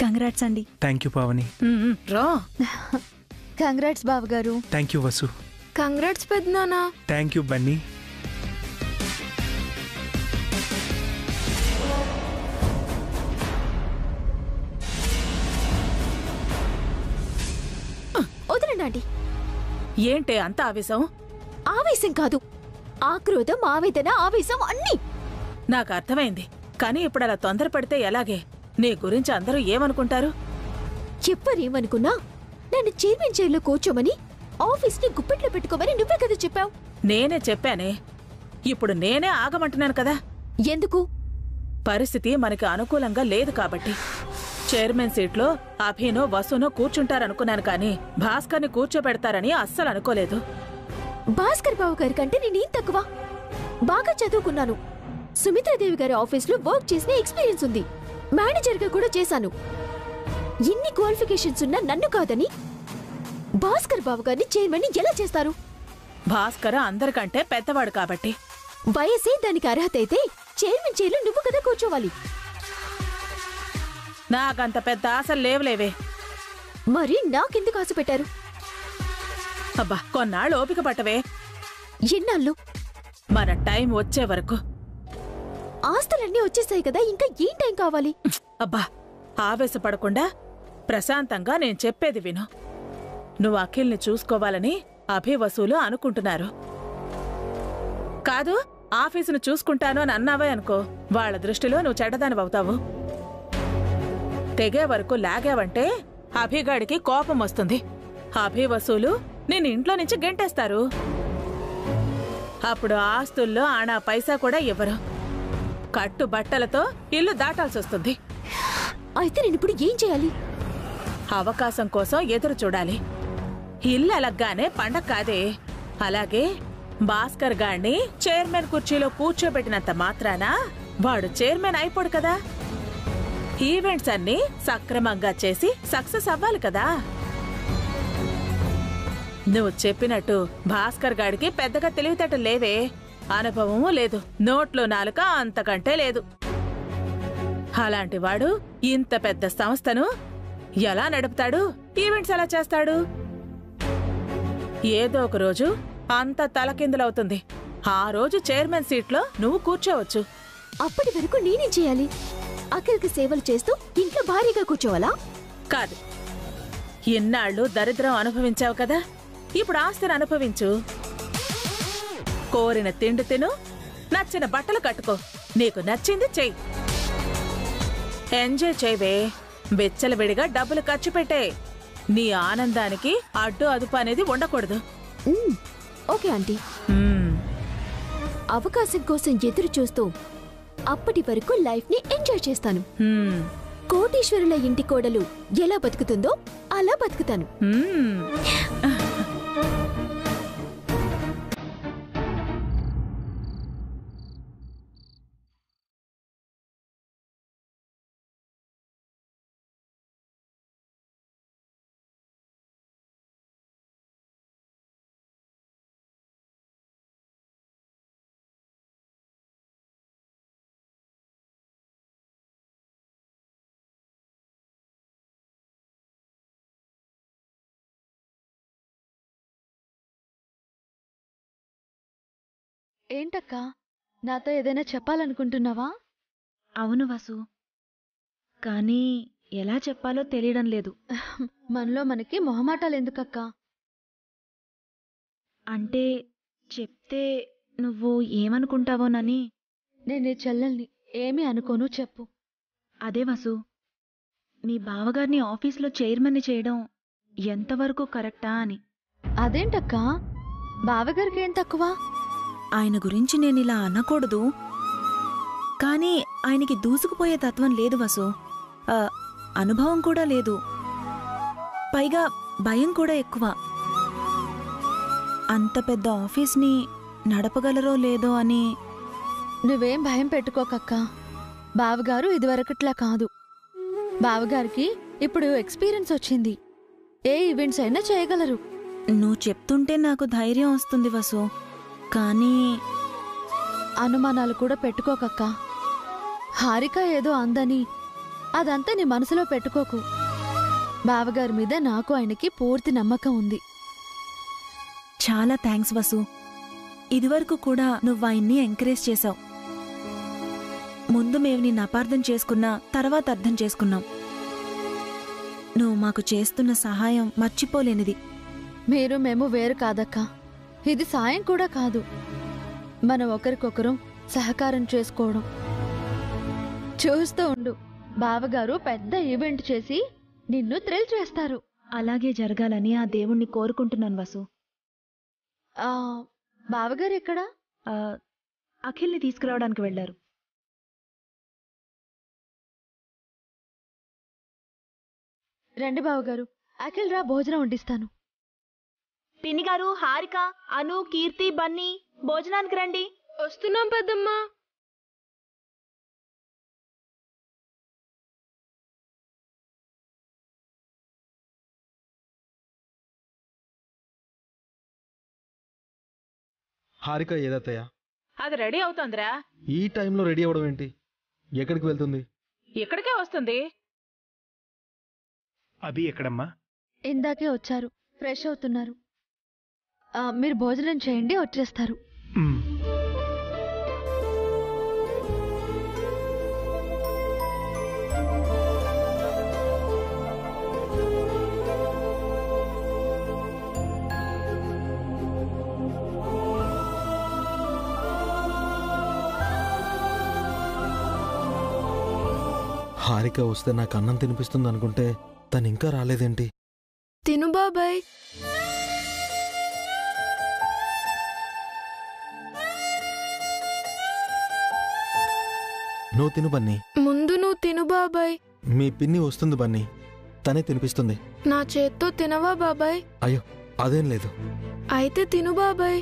Congrats అండి. Thank you Pavani. రా. Congrats బావగారు. Thank you Vasu. కంగ్రాట్స్ పెద్దనానా. Thank you Bunny. వదలండి. ఏంటే అంత ఆవేశం? ఆవేశం కాదు, ఆక్రోధం, ఆవేదన, ఆవేశం అన్నీ నాకు అర్థమైంది. కానీ ఇప్పుడు అలా తొందరపడితే ఎలాగే? నీ గురించి అందరూ ఏమనుకుంటారు? చెప్పరేమనుకున్నా నన్ను చైర్మన్ చైర్లో కూర్చోమని, ఆఫీస్ ని గుప్పెట్లో పెట్టుకోమని నువ్వే కదా చెప్పావు. నేనే చెప్పానే. ఇప్పుడు నేనే ఆగమంటున్నాను కదా. ఎందుకు? పరిస్థితి మనకి అనుకూలంగా లేదు కాబట్టి. చైర్మన్ సీట్లో అభినో వసునో కూర్చుంటారనుకున్నాను, కానీ భాస్కర్ని కూర్చోబెడతారని అస్సలు అనుకోలేదు. భాస్కర్ బాబు గారి కంటే నేనేం తక్కువ? బాగా చదువుకున్నాను. సుమిత్రాదేవి గారి ఆఫీస్లో వర్క్ చేసిన ఎక్స్పీరియన్స్ ఉంది. మేనేజర్గా కూడా చేశాను. ఎన్ని క్వాలిఫికేషన్స్ ఉన్నా నన్ను కాదని భాస్కర్ బాబు గారిని చైర్మన్ ఎలా చేస్తారు? భాస్కర్ అందరికంటే పెద్దవాడు కాబట్టి. వయసే దానికి అర్హత అయితే చైర్మన్ చైర్లో నువ్వు కదా కూర్చోవాలి. నాకంత పెద్ద ఆశలు లేవులేవే. మరి నాకెందుకు ఆశ పెట్టారు? అబ్బా, కొన్నాళ్ళు ఓపిక పట్టవే. ఎన్నాళ్ళు? మన టైం వచ్చే వరకు. ఆస్తులన్నీ వచ్చేసాయి కదా, ఇంకా ఏం టైం కావాలి? అబ్బా, ఆవేశపడకుండా ప్రశాంతంగా నేను చెప్పేది విను. నువ్వు అఖిల్ని చూసుకోవాలని అభి వసూలు అనుకుంటున్నారు కాదు. ఆఫీసును చూసుకుంటాను అని అన్నావే అనుకో, వాళ్ళ దృష్టిలో నువ్వు చెడ్డదానివవుతావు. తెగే వరకు లాగావంటే అభిగాడికి కోపం వస్తుంది. అభి వసూలు నేను ఇంట్లో నుంచి గెంటేస్తారు. అప్పుడు ఆస్తుల్లో ఆనా పైసా కూడా ఇవ్వరు. కట్టు బట్టలతో ఇల్లు దాటాల్సొస్తుంది. అయితే నేనిప్పుడు ఏం చేయాలి? అవకాశం కోసం ఎదురు చూడాలి. ఇల్లు అలగ్గానే పండగ కాదే. అలాగే భాస్కర్ గాడిని చైర్మన్ కుర్చీలో కూర్చోబెట్టినంత మాత్రాన వాడు చైర్మన్ అయిపోడు కదా. ఈవెంట్స్ అన్నీ సక్రమంగా చేసి సక్సెస్ అవ్వాలి కదా. నువ్వు చెప్పినట్టు భాస్కర్ గాడికి పెద్దగా తెలివితేటలు లేవే, అనుభవమూ లేదు, నోట్లో నాలుక అంతకంటే లేదు. అలాంటి వాడు ఇంత పెద్ద సంస్థను ఎలా నడుపుతాడు? ఈవెంట్స్ ఎలా చేస్తాడు? ఏదో ఒక రోజు అంత తలకిందులవుతుంది. ఆ రోజు చైర్మన్ సీట్లో నువ్వు కూర్చోవచ్చు. అప్పటి వరకు నేనేం చేయాలి? అఖిల్కి సేవలు చేస్తూ ఇంట్లో భారీగా కూర్చోవాలా? కాదు. ఇన్నాళ్ళు దరిద్రం అనుభవించావు కదా, ఇప్పుడు ఆస్తిని అనుభవించు. కోరిన తిండి తిను, నచ్చిన బట్టలు కట్టుకో, నీకు నచ్చింది చెయ్యి. ఎంజాయ్ చేయవే. విచ్చలవిడిగా డబ్బులు ఖర్చు పెట్టే. నీ ఆనందానికి అడ్డు అదుపు అనేది ఉండకూడదు. Okay aunty. అవకాశం కోసం ఎదురు చూస్తూ అప్పటి వరకు లైఫ్ ని ఎంజాయ్ చేస్తాను. కోటీశ్వరుల ఇంటి కోడలు ఎలా బతుకుతుందో అలా బతుకుతాను. ఏంటక్కా, నాతో ఏదైనా చెప్పాలనుకుంటున్నావా? అవును వసు, కానీ ఎలా చెప్పాలో తెలియడం లేదు. మనలో మనకి మొహమాటాలు ఎందుకక్కా? అంటే చెప్తే నువ్వు ఏమనుకుంటావోనని. నేను చెల్లెల్ని ఏమీ అనుకోను, చెప్పు. అదే వసు, మీ బావగారిని ఆఫీస్లో చైర్మన్ని చేయడం ఎంతవరకు కరెక్టా అని. అదేంటక్కా, బావగారికి ఏం తక్కువ? ఆయన గురించి నేనిలా అనకూడదు, కానీ ఆయనకి దూసుకుపోయే తత్వం లేదు వసు. అనుభవం కూడా లేదు, పైగా భయం కూడా ఎక్కువ. అంత పెద్ద ఆఫీస్ని నడపగలరో లేదో అని. నువ్వేం భయం పెట్టుకోకక్కా, బావగారు ఇదివరకట్లా కాదు. బావగారికి ఇప్పుడు ఎక్స్పీరియన్స్ వచ్చింది, ఏ ఈవెంట్స్ అయినా చేయగలరు. నువ్వు చెప్తుంటే నాకు ధైర్యం వస్తుంది వసు, కానీ అనుమానాలు కూడా పెట్టుకోకక్కా. హారిక ఏదో అందని అదంతా నీ మనసులో పెట్టుకోకు. బావగారి మీద నాకు ఆయనకి పూర్తి నమ్మకం ఉంది. చాలా థ్యాంక్స్ వసు. ఇదివరకు కూడా నువ్వు ఆయన్ని ఎంకరేజ్ చేశావు. ముందు మేము నిన్ను అపార్థం చేసుకున్నా, తర్వాత అర్థం చేసుకున్నాం. నువ్వు మాకు చేస్తున్న సహాయం మర్చిపోలేనిది. మీరు మేము వేరు కాదక్కా. ఇది సాయం కూడా కాదు, మనం ఒకరికొకరం సహకారం చేసుకోవడం. చూస్తూ ఉండు, బావగారు పెద్ద ఈవెంట్ చేసి నిన్ను థ్రిల్ చేస్తారు. అలాగే జరగాలని ఆ దేవుణ్ణి కోరుకుంటున్నాను వసు. బావగారు ఎక్కడా? అఖిల్ని తీసుకురావడానికి వెళ్లారు. రండి బావగారు, అఖిల్ రా, భోజనం వడ్డిస్తాను. పిన్ని గారు, హారిక, అను, కీర్తి, బన్నీ భోజనానికి రండి. వస్తున్నాం పెద్దమ్మా. హారిక ఏదత్తయ్యా? అది రెడీ అవుతోందిరా. ఈ టైంలో రెడీ అవ్వడం ఏంటి? ఎక్కడికి వెళ్తుంది? ఇక్కడికే వస్తుంది. అభి ఎక్కడమ్మా? ఇందాకే వచ్చారు, ఫ్రెష్ అవుతున్నారు. మీరు భోజనం చేయండి, వచ్చేస్తారు. మ్మ్. హారిక వస్తే నాకు అన్నం తినిపిస్తుంది అనుకుంటే తను ఇంకా రాలేదేంటి? తిను బాబాయ్. నువ్వు తిను బన్నీ. ముందు నువ్వు తిను బాబాయ్. మీ పిన్ని వస్తుంది బన్నీ, తనే తినిపిస్తుంది. నా చేత్తో తినవా బాబాయ్? అయ్యో అదేం లేదు. అయితే తిను బాబాయ్.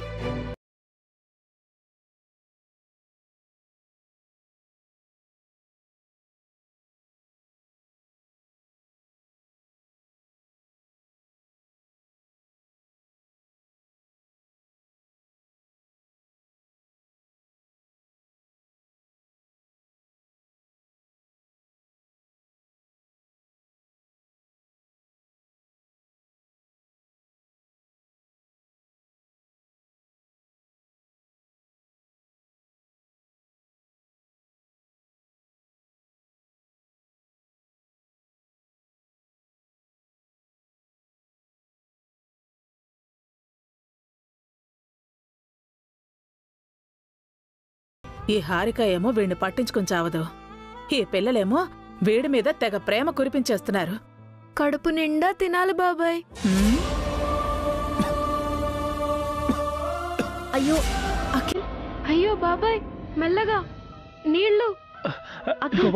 ఈ హారిక ఏమో వీడిని పట్టించుకుని చావదు. ఈ పిల్లలేమో వీడి మీద తెగ ప్రేమ కురిపించేస్తున్నారు. కడుపు నిండా తినాలి బాబాయ్. అయ్యో అఖిల్. అయ్యో బాబాయ్, మెల్లగా నీళ్లు.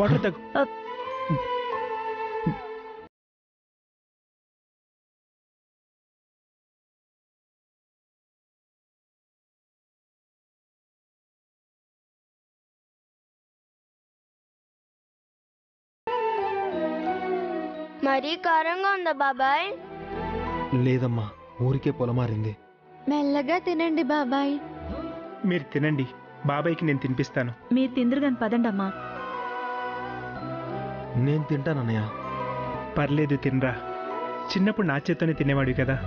వాటర్ తగ్గు. మరీ కారంగా ఉందా బాబాయ్? లేదమ్మా, ఊరికే పొలమారింది. మెల్లగా తినండి బాబాయ్. మీరు తినండి, బాబాయ్కి నేను తినిపిస్తాను. మీరు తిందురుగాని పదండమ్మా. నేను తింటానన్నయ్య. పర్లేదు, తినరా. చిన్నప్పుడు నా చేత్తోనే తినేవాడు కదా.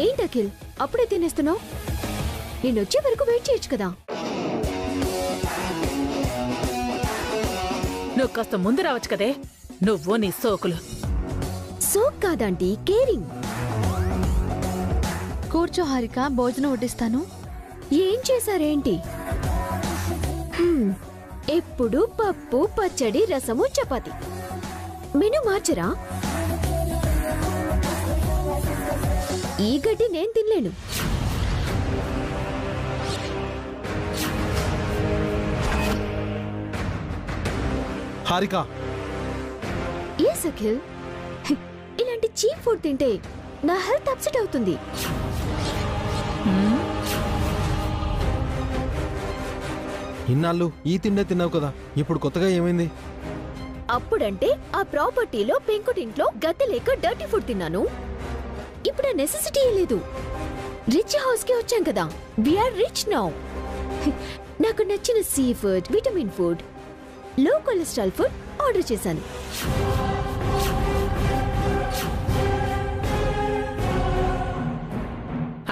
ఏంటి అఖిల్, అప్పుడే తినేస్తున్నావు? నేను వచ్చే వరకు వెయిట్ చేయొచ్చు కదా. నువ్వు కాస్త ముందు రావచ్చు కదే. నువ్వు నీ సోకులు. సోక్ కాదంటీ, కేరింగ్. కూర్చో హారిక, భోజనం వడ్డిస్తాను. ఏం చేశారేంటి? ఎప్పుడు పప్పు, పచ్చడి, రసము, చపాతి. మెను మార్చరా? ఈ గడ్డి నేను తినలేను. హారిక, ఎస్ అఖిల్, ఇలాంటి చీప్ ఫుడ్ తింటే నా హెల్త్ అప్సెట్ అవుతుంది. ఇన్నాళ్ళు ఈ తిండే తిన్నావు కదా, ఇప్పుడు కొత్తగా ఏమైంది? అప్పుడంటే ఆ ప్రాపర్టీలో పెంకుటింట్లో గద్దె లేక డర్టీ ఫుడ్ తిన్నాను. ఇప్పుడు ఆ నెసెసిటీ లేదు. రిచ్ హౌస్ కి వచ్చాం కదా, వీఆర్ రిచ్ నౌ. నాకు నచ్చిన సీ ఫుడ్, విటమిన్ ఫుడ్, లో కొలెస్ట్రాల్ ఫుడ్ ఆర్డర్ చేశాను.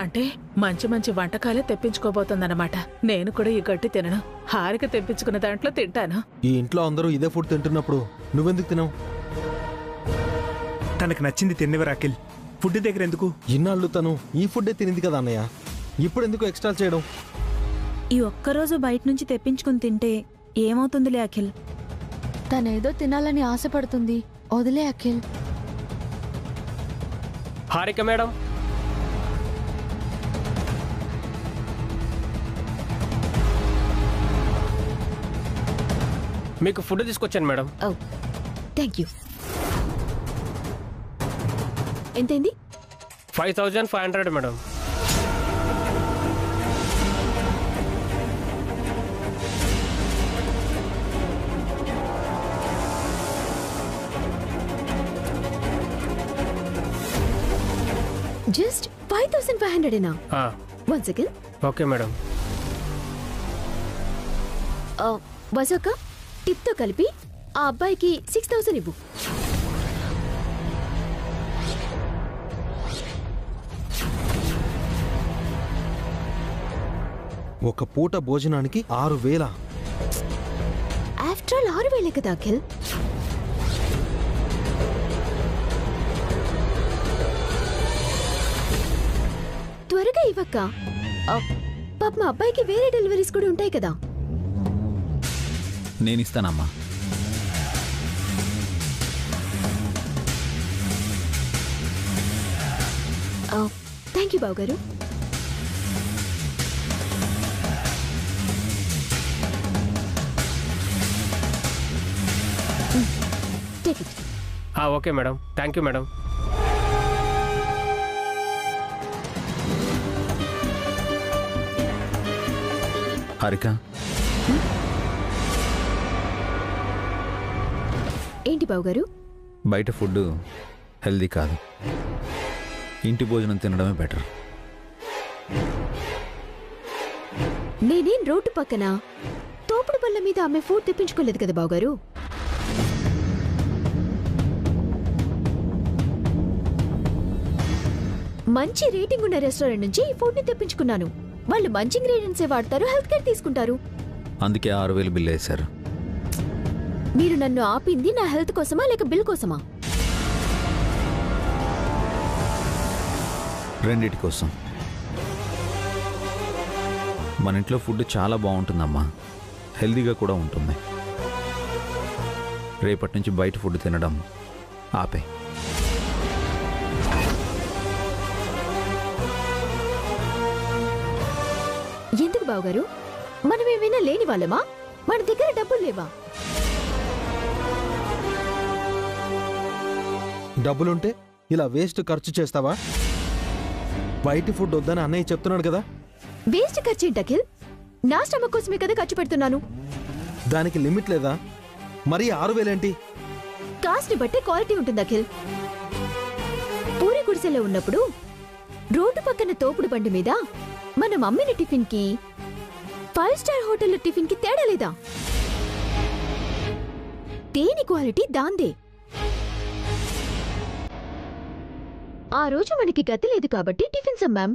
అంటే మంచి మంచి వంటకాలే తెప్పించుకోబోతుందన్నమాట. నేను కూడా ఈ గడ్డి తినను. హారిక తెప్పించుకున్న దాంట్లో తింటాను. ఈ ఇంట్లో అందరూ ఇదే ఫుడ్ తింటున్నప్పుడు నువ్వెందుకు తినవు? తనకు నచ్చింది తిన్నవరు అఖిల్, ఫుడ్ దగ్గర ఎందుకు? ఇన్నాళ్ళు తను ఈ ఫుడ్డే తినింది కదా అన్నయ్య, ఇప్పుడు ఎందుకు ఎక్స్ట్రా చేయడం? ఈ ఒక్కరోజు బయట నుంచి తెప్పించుకుని తింటే ఏమవుతుందిలే అఖిల్. తనేదో తినాలని ఆశపడుతుంది, వదిలే అఖిల్. హారిక మేడం, మీకు ఫుడ్ తీసుకొచ్చాను మేడం. Oh thank you. ఎంతైంది? 5500 madam. Just 5500 one second. Okay madam. వసోక టిప్తో కలిపి ఆ అబ్బాయికి 6000 ఇవ్వు. ఒక పూట భోజనానికి 6000? ఆఫ్టర్ ఆల్ 6000 కదా అఖిల్. త్వరగా ఇవ్వక్క. పాప మా అబ్బాయికి వేరే డెలివరీస్ కూడా ఉంటాయి కదా. నేనిస్తానమ్మా. థ్యాంక్ యూ బావు గారు. Take it. Okay madam, thank you madam. Harika, ఏంటి బావు గారు? బయట ఫుడ్ హెల్దీ కాదు, ఇంటి భోజనం తినడమే బెటర్. నేనేం రోడ్డు పక్కన తోపుడు బల్ల మీద ఆమె ఫుడ్ తెప్పించుకోలేదు కదా బావు గారు. మంచి రేటింగ్ ఉన్న రెస్టారెంట్ నుంచి ఈ ఫుడ్ ని తెప్పించుకున్నాను. వాళ్ళు మంచి ఇంగ్రీడియంట్సే వాడతారు, హెల్త్ కేర్ తీసుకుంటారు. అందుకే 6000 బిల్ వేశారు. మీరు నన్ను ఆపింది నా హెల్త్ కోసమా లేక బిల్ కోసమా? రెండిటి కోసం. మన ఇంట్లో ఫుడ్ చాలా బాగుంటుందమ్మా, హెల్దీగా కూడా ఉంటుంది. రేపటి నుంచి బయట ఫుడ్ తినడం ఆపే. ఎందుకు బావగారు? మనమేమైనా లేని వాళ్ళమా? మన దగ్గర డబ్బులు లేవా? డబ్బులుంటే ఇలా వేస్ట్ ఖర్చు చేస్తావా? బయట ఫుడ్ వద్దని అన్నయ్య చెప్తున్నాడు కదా. వేస్ట్ ఖర్చు ఏంటి అఖిల్? నా స్టమక్ కోసమే కదా ఖర్చు పెడుతున్నాను. దానికి లిమిట్ లేదా? మరి 6000 ఏంటి? కాస్ట్ ని బట్టే క్వాలిటీ ఉంటుంది అఖిల్. పూరి గుడిసెలో ఉన్నప్పుడు రోడ్డు పక్కన తోపుడు బండి మీద మనం అమ్మిన టిఫిన్ కి 5 స్టార్ హోటల్ టిఫిన్ కి తేడా లేదా? దేని క్వాలిటీ దాందే. ఆ రోజు మనకి గతి లేదు కాబట్టి టిఫిన్స్ అమ్మాం.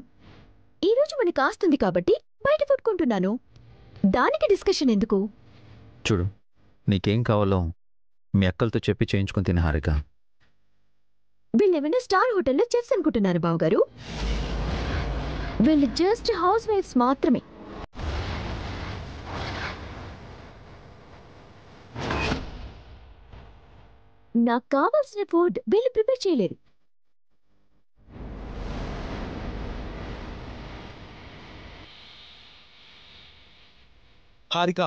ఈ రోజు మనకి ఆస్తుంది కాబట్టి బయట కొట్టుకుంటున్నాను. దానికి డిస్కషన్ ఎందుకు? చూడు, నీకేం కావాలో మీ అక్కలతో చెప్పి చేయించుకుని తిన హారిక. వీళ్ళేమైనా స్టార్ హోటల్లో చెఫ్స్ అనుకుంటున్నారు బావగారు. వీళ్ళు జస్ట్ హౌస్ వైఫ్స్ మాత్రమే. నాకు కావాల్సిన ఫుడ్ వీళ్ళు ప్రిపేర్ చేయలేరు. హారిక,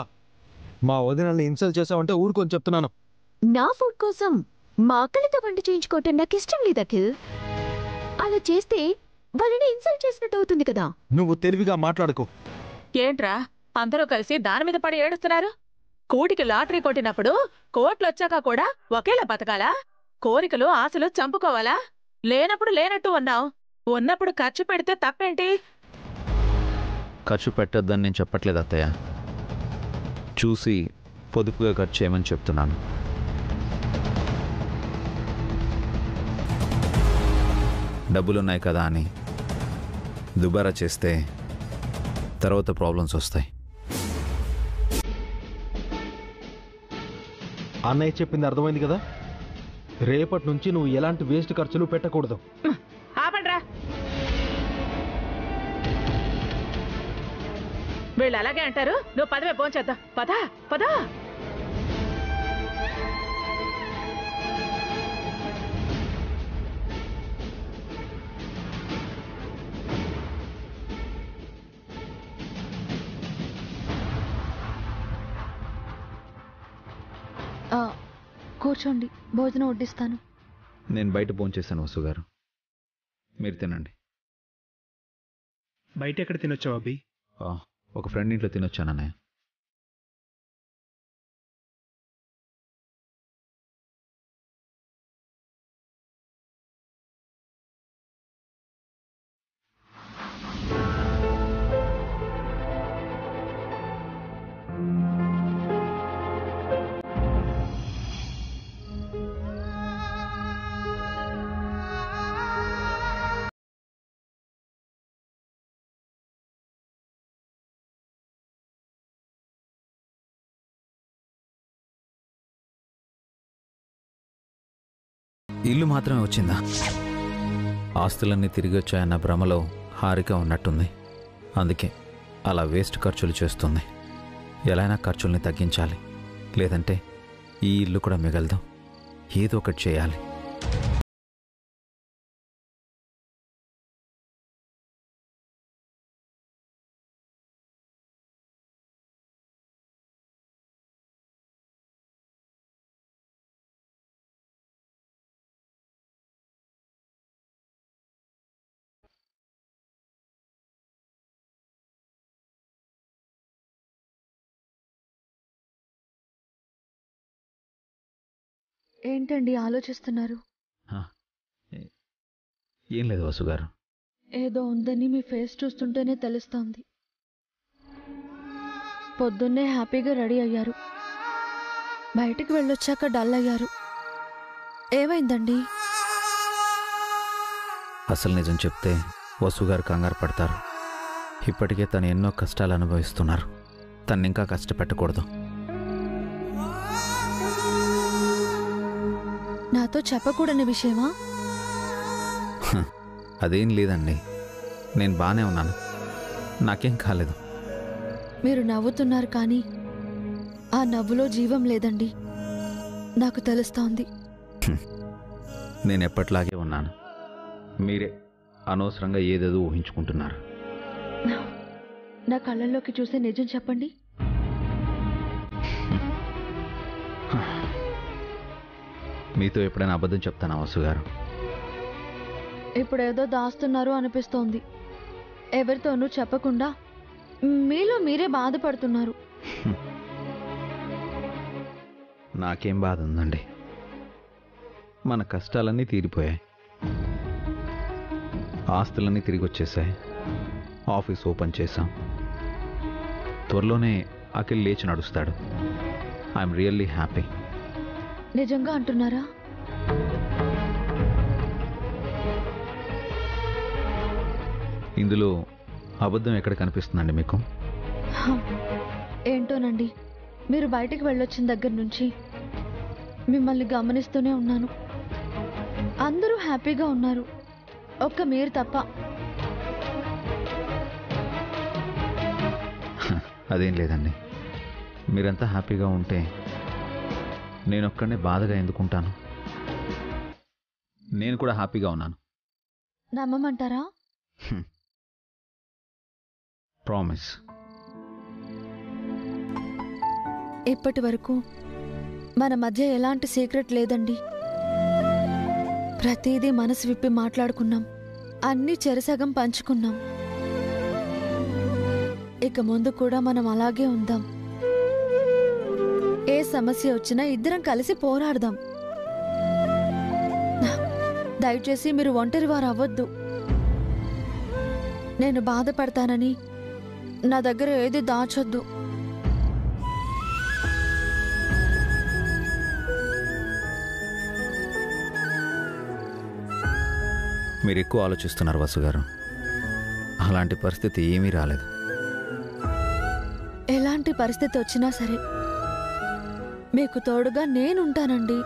మా వదినల్ని ఇన్సల్ట్ చేసావంటే ఊరుకొని చెప్తున్నాను. నా ఫుడ్ కోసం మా అక్కలతో వంట చేయించుకోవటం నాకు ఇష్టం లేదు అఖిల్. అలా చేస్తే వాళ్ళని ఇన్సల్ట్ చేసినట్టు అవుతుంది కదా. నువ్వు తెలివిగా మాట్లాడుకో. ఏంట్రా అందరూ కలిసి దాని మీద పడి ఏడుస్తున్నారు? కోటికి లాటరీ కొట్టినప్పుడు కోట్లు వచ్చాక కూడా ఒకేలా బతకాలా? కోరికలు ఆశలు చంపుకోవాలా? లేనప్పుడు లేనట్టు ఉన్నావు, ఉన్నప్పుడు ఖర్చు పెడితే తప్పేంటి? ఖర్చు పెట్టొద్దని నేను చెప్పట్లేదు అత్తయ్య, చూసి పొదుపుగా ఖర్చు చేయమని చెప్తున్నాను. డబ్బులున్నాయి కదా అని దుబారా చేస్తే తర్వాత ప్రాబ్లమ్స్ వస్తాయి. అన్నయ్య చెప్పింది అర్థమైంది కదా. రేపటి నుంచి నువ్వు ఎలాంటి వేస్ట్ ఖర్చులు పెట్టకూడదు. ఆపండ్రా, వీళ్ళు అలాగే అంటారు. నువ్వు పదవే పోంచేద్దాం. పదా పదా. కూర్చోండి, భోజనం వడ్డిస్తాను. నేను బయట భోంచేశాను వసు గారు, మీరు తినండి. బయట ఎక్కడ తినొచ్చావు అభి? ఒక ఫ్రెండ్ ఇంట్లో తినొచ్చానన్నయ్య. ఇల్లు మాత్రమే వచ్చిందా? ఆస్తులన్నీ తిరిగి వచ్చాయన్న భ్రమలో హారిక ఉన్నట్టుంది. అందుకే అలా వేస్ట్ ఖర్చులు చేస్తుంది. ఎలా అయినా ఖర్చుల్ని తగ్గించాలి, లేదంటే ఈ ఇల్లు కూడా మిగలదు. ఏదో ఒకటి చేయాలి. ఏంటండి ఆలోచిస్తున్నారు? ఏం లేదు వసు గారు. ఏదో ఉందని మీ ఫేస్ చూస్తుంటేనే తెలుస్తోంది. పొద్దున్నే హ్యాపీగా రెడీ అయ్యారు, బయటికి వెళ్ళొచ్చాక డల్ అయ్యారు. ఏమైందండి? అసలు నిజం చెప్తే వసు గారు కంగారు పడతారు. ఇప్పటికే తను ఎన్నో కష్టాలు అనుభవిస్తున్నారు. తను ఇంకా కష్టపెట్టకూడదు. నాతో చెప్పకూడని విషయమా? అదేం లేదండి, నేను బాగానే ఉన్నాను, నాకేం కాలేదు. మీరు నవ్వుతున్నారు కానీ ఆ నవ్వులో జీవం లేదండి, నాకు తెలుస్తోంది. నేను ఎప్పట్లాగే ఉన్నాను. మీరే అనవసరంగా ఏదేదో ఊహించుకుంటున్నారు. నా కళ్ళల్లోకి చూసి నిజం చెప్పండి. మీతో ఎప్పుడైనా అబద్ధం చెప్తానా వసు గారు? ఇప్పుడేదో దాస్తున్నారు అనిపిస్తోంది. ఎవరితోనూ చెప్పకుండా మీలో మీరే బాధపడుతున్నారు. నాకేం బాధ ఉందండి, మన కష్టాలన్నీ తీరిపోయాయి, ఆస్తులన్నీ తిరిగి వచ్చేసాయి, ఆఫీస్ ఓపెన్ చేశాం, త్వరలోనే అఖిల్ లేచి నడుస్తాడు. I'm really happy. నిజంగా అంటున్నారా? ఇందులో అబద్ధం ఎక్కడ కనిపిస్తుందండి మీకు? ఏంటోనండి, మీరు బయటికి వెళ్ళొచ్చిన దగ్గర నుంచి మిమ్మల్ని గమనిస్తూనే ఉన్నాను. అందరూ హ్యాపీగా ఉన్నారు, ఒక్క మీరు తప్ప. అదేం లేదండి, మీరంతా హ్యాపీగా ఉంటే నేనొక్కడే బాధగా ఎందుకుంటాను? నేను కూడా హ్యాపీగా ఉన్నాను. నమ్మమంటారా? ప్రామిస్. ఇప్పటి వరకు మన మధ్య ఎలాంటి సీక్రెట్ లేదండి. ప్రతిదీ మనసు విప్పి మాట్లాడుకున్నాం, అన్నీ చెరసగం పంచుకున్నాం. ఇక ముందు కూడా మనం అలాగే ఉందాం. ఏ సమస్య వచ్చినా ఇద్దరం కలిసి పోరాడదాం. దయచేసి మీరు ఒంటరి వారు అవ్వద్దు. నేను బాధపడతానని నా దగ్గర ఏది దాచొద్దు. మీరు ఎక్కువ ఆలోచిస్తున్నారు వసు గారు. అలాంటి పరిస్థితి ఏమీ రాలేదు. ఎలాంటి పరిస్థితి వచ్చినా సరే మీకు తోడుగా నేనుంటానండి.